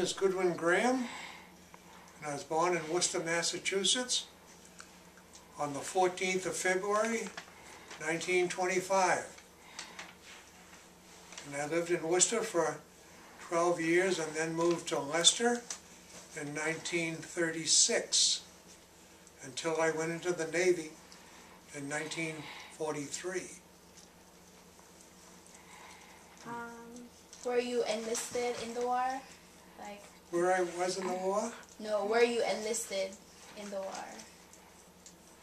Is Goodwin Graham, and I was born in Worcester, Massachusetts on the 14th of February, 1925. And I lived in Worcester for 12 years and then moved to Leicester in 1936 until I went into the Navy in 1943. Were you enlisted in the war? Like, where I was in the war? No, were you enlisted in the war?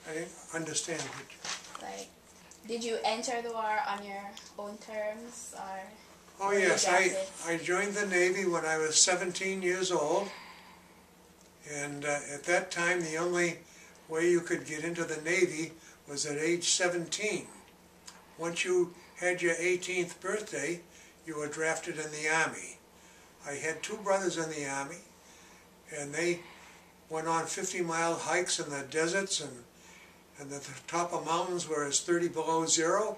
I didn't understand it. Like, did you enter the war on your own terms, or? Oh yes, I joined the Navy when I was 17 years old, and at that time the only way you could get into the Navy was at age 17. Once you had your 18th birthday, you were drafted in the Army. I had two brothers in the Army, and they went on 50-mile hikes in the deserts and the top of mountains where it's 30 below zero,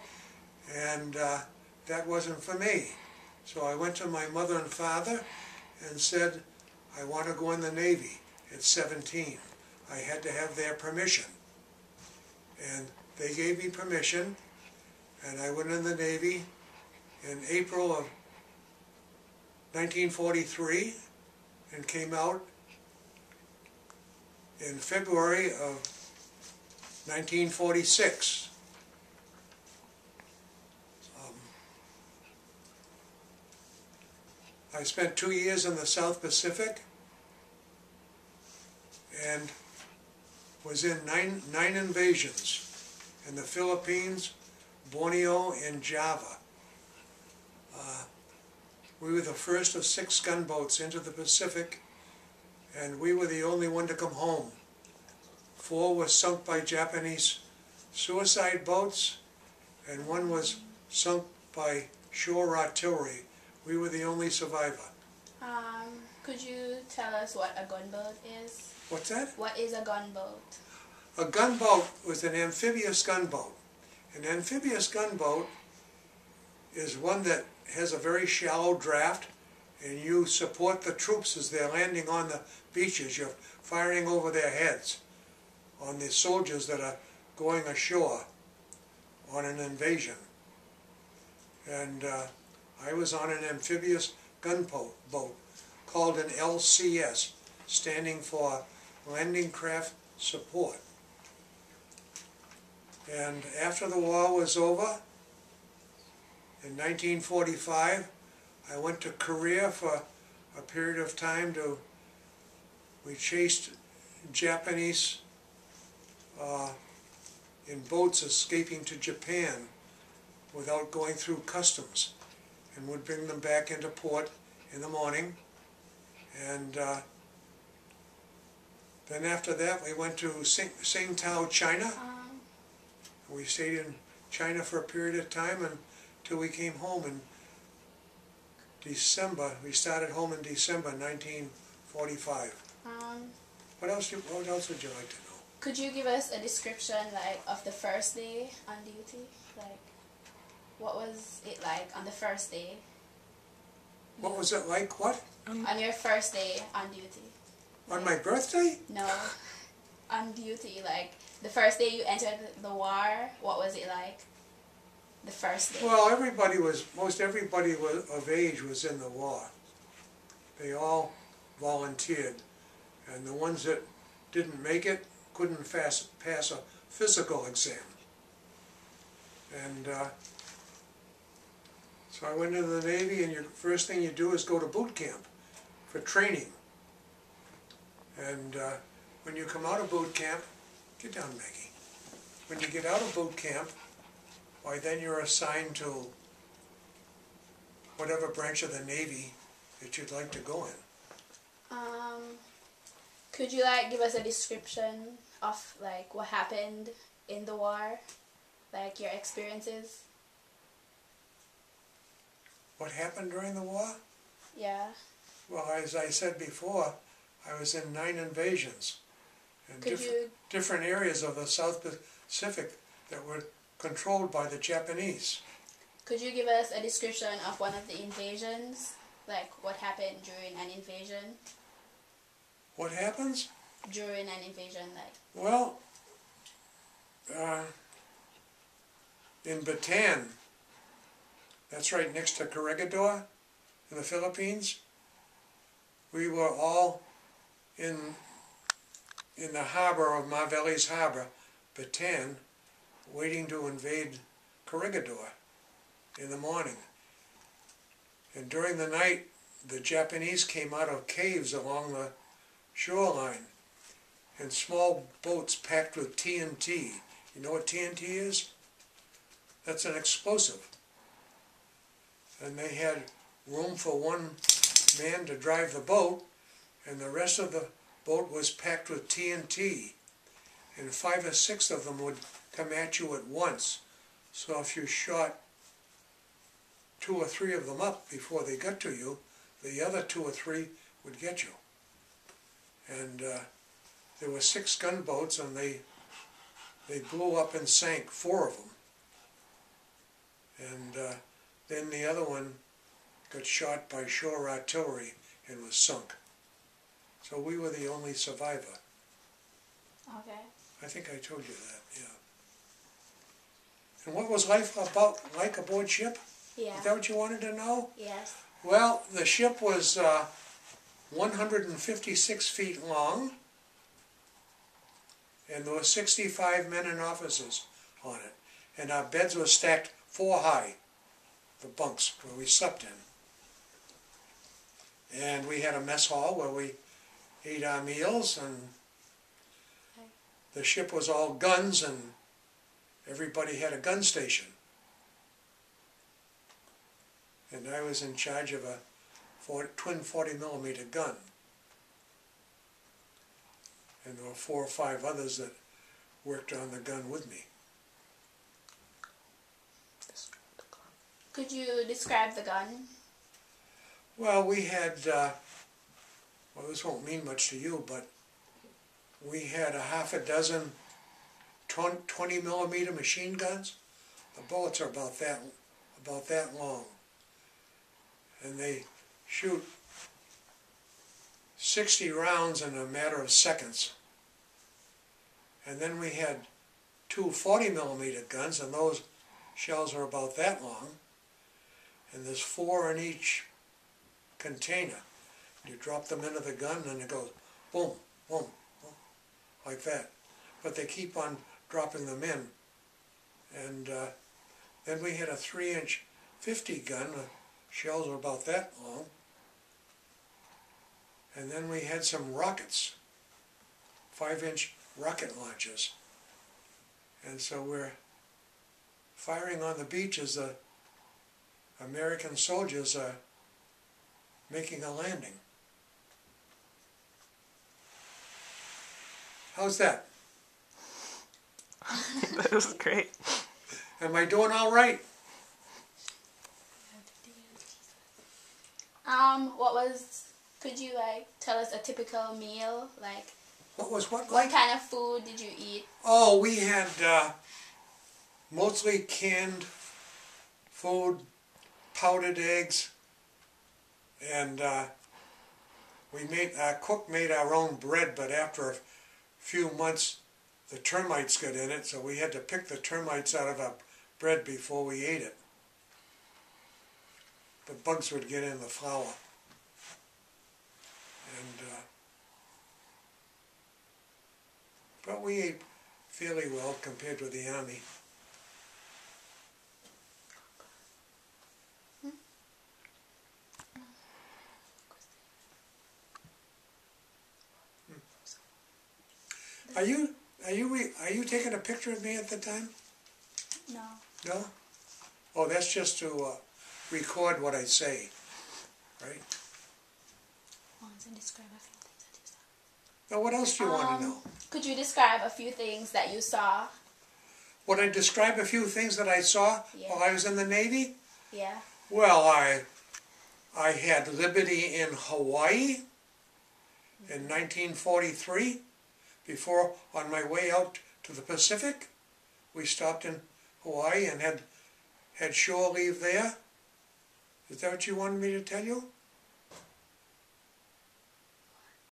and that wasn't for me. So I went to my mother and father and said, I want to go in the Navy at 17. I had to have their permission. And they gave me permission, and I went in the Navy in April of 1943 and came out in February of 1946. I spent 2 years in the South Pacific and was in nine invasions in the Philippines, Borneo, and Java. We were the first of 6 gunboats into the Pacific, and we were the only one to come home. 4 were sunk by Japanese suicide boats, and 1 was sunk by shore artillery. We were the only survivor. Could you tell us what a gunboat is? What's that? What is a gunboat? A gunboat was an amphibious gunboat. An amphibious gunboat is one that has a very shallow draft, and you support the troops as they're landing on the beaches. You're firing over their heads on the soldiers that are going ashore on an invasion. And I was on an amphibious gunboat called an LCS, standing for Landing Craft Support. And after the war was over, in 1945, I went to Korea for a period of time we chased Japanese in boats escaping to Japan without going through customs, and would bring them back into port in the morning. And then after that we went to Tsingtao, China. We stayed in China for a period of time until we came home in December. We started home in December 1945. What else would you like to know? Could you give us a description, like, of the first day on duty? Like, what was it like on the first day? What was it like? What? On your first day on duty. On my birthday? No, on duty. Like, the first day you entered the war, what was it like? The first day. Well, most everybody of age was in the war. They all volunteered, and the ones that didn't make it couldn't pass a physical exam. And so I went into the Navy, and your first thing you do is go to boot camp for training. And when you come out of boot camp, get down, Maggie. When you get out of boot camp, why then you're assigned to whatever branch of the Navy that you'd like to go in. Could you, like, give us a description of, like, what happened in the war? Like, your experiences? What happened during the war? Yeah. Well, as I said before, I was in 9 invasions in different areas of the South Pacific that were controlled by the Japanese. Could you give us a description of one of the invasions? like what happened during an invasion? What happens? During an invasion, like. Well, in Bataan, that's right next to Corregidor in the Philippines, we were all in the harbor of Marvelli's Harbor, Bataan, waiting to invade Corregidor in the morning. And during the night, the Japanese came out of caves along the shoreline in small boats packed with TNT. You know what TNT is? That's an explosive. And they had room for one man to drive the boat, and the rest of the boat was packed with TNT. And 5 or 6 of them would come at you at once. So if you shot 2 or 3 of them up before they got to you, the other 2 or 3 would get you. And there were 6 gunboats, and they blew up and sank 4 of them. And then the other one got shot by shore artillery and was sunk. So we were the only survivor. Okay. I think I told you that, yeah. And what was life like aboard ship? Yeah. Is that what you wanted to know? Yes. Well, the ship was 156 feet long, and there were 65 men and officers on it. And our beds were stacked 4 high, the bunks where we slept in. And we had a mess hall where we ate our meals, and the ship was all guns, and everybody had a gun station. And I was in charge of a twin 40mm gun. And there were 4 or 5 others that worked on the gun with me. Could you describe the gun? Well, we had, well, this won't mean much to you, but we had a half a dozen 20mm machine guns. The bullets are about that long. And they shoot 60 rounds in a matter of seconds. And then we had 2 40mm guns, and those shells are about that long. And there's 4 in each container. You drop them into the gun, and it goes boom, boom, boom, like that. But they keep on dropping them in. And then we had a 3-inch 50 gun. The shells were about that long. And then we had some rockets, 5-inch rocket launchers. And so we're firing on the beach as the American soldiers are making a landing. How's that? That was great. Am I doing all right? Could you like tell us a typical meal? Like, What was what what like? kind of food did you eat? Oh, we had mostly canned food, powdered eggs, and our cook made our own bread, but after a few months the termites got in it, so we had to pick the termites out of our bread before we ate it. The bugs would get in the flour. And but we ate fairly well compared to the Army. Are you taking a picture of me at the time? No. No? Oh, that's just to record what I say, right? Now, what else do you want to know? Could you describe a few things that you saw? Would I describe a few things that I saw Yeah. while I was in the Navy? Yeah. Well, I had liberty in Hawaii in 1943. Before, on my way out to the Pacific, we stopped in Hawaii and had shore leave there. Is that what you wanted me to tell you?